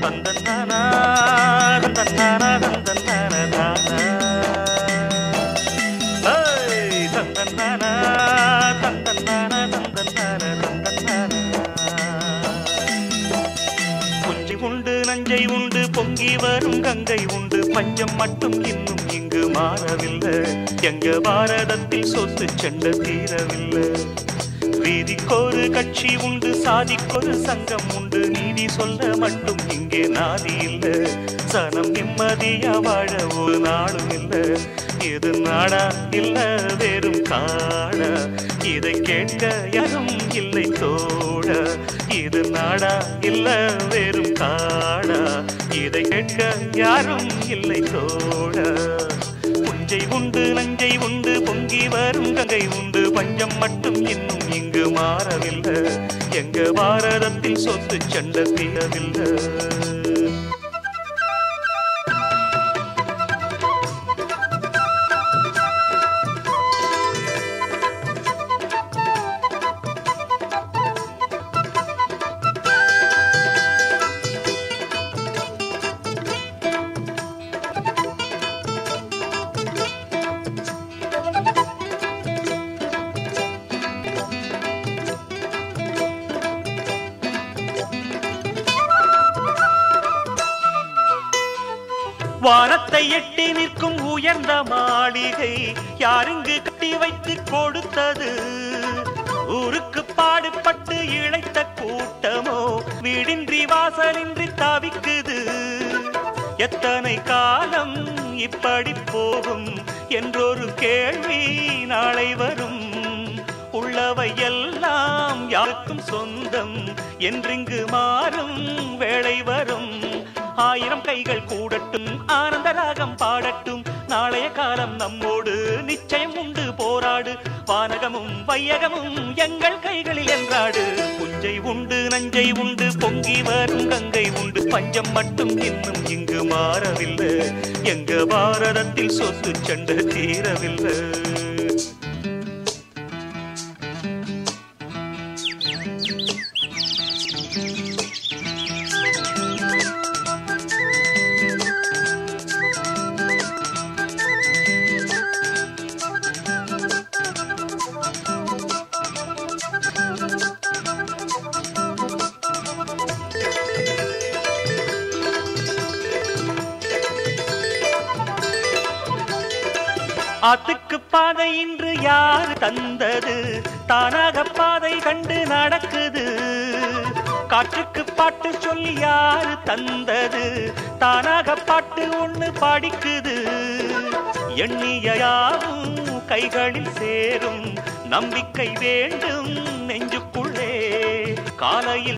தந்தன்னானா தந்தன்னானா தந்தன்னானா ஏய் தந்தன்னானா தந்தன்னானா தந்தன்னானா தந்தன்னானா புஞ்சி உண்டு நஞ்சை உண்டு பொங்கி வரும் கங்கை உண்டு பஞ்சம் மட்டும் இன்னும் இங்கு மாறவில்லை எங்க பாரதத்தில் சொத்து சண்டை தீரவில்லை வீதிக்கொரு கட்சி உண்டு சாதிக்கொரு சங்கம் உண்டு நீதி சொல்ல மட்டும் இங்கே நாதி இல்ல சனம் நிம்மதியா வாழ ஒரு நாளும் இல்ல இது நாடா இல்ல வெறும் காடா இதை கேட்க யாரும் இல்லை தோட இது நாடா இல்ல வெறும் காடா இதை கேட்க யாரும் இல்லை தோட புஞ்சை உண்டு நஞ்சை உண்டு பொங்கி வரும் கங்கை உண்டு பஞ்சம் மட்டும் இன்னும் இங்கு மாறவில்லை எங்க பாரதத்தில் சொத்து சண்டை தீரவில்லை வானத்தை எட்டி நிற்கும் உயர்ந்த மாளிகை யாருங்கு கட்டி வைத்து கொடுத்தது ஊருக்கு பாடுபட்டு இழைத்த கூட்டமோ வீடின்றி வாசலின்றி தவிக்குது எத்தனை காலம் இப்படி போகும் என்றொரு கேள்வி நாளை வரும் உள்ளவை எல்லாம் யாருக்கும் சொந்தம் என்றிங்கு மாறும் வேளை வரும் ஆயிரம் கைகள் கூடட்டும் ஆனந்த ராகம் பாடட்டும் நாளைய காலம் நம்மோடு நிச்சயம் உண்டு போராடு வானகமும் வையகமும் எங்கள் கைகளில் என்றாடு புஞ்சை உண்டு நஞ்சை உண்டு பொங்கி வரும் கங்கை உண்டு பஞ்சம் மட்டும் இன்னும் இங்கு மாறவில்லை எங்க பாரதத்தில் சொத்து சண்டை தீரவில்லை ஆத்துக்கு பாதை இன்று யார் தந்தது தானாக பாதை கண்டு நடக்குது காற்றுக்கு பாட்டு சொல்லி யாரு தந்தது தானாக பாட்டு ஒண்ணு படிக்குது எண்ணிய யாவும் கைகளில் சேரும் நம்பிக்கை வேண்டும் நெஞ்சுக்குள்ளே காலையில்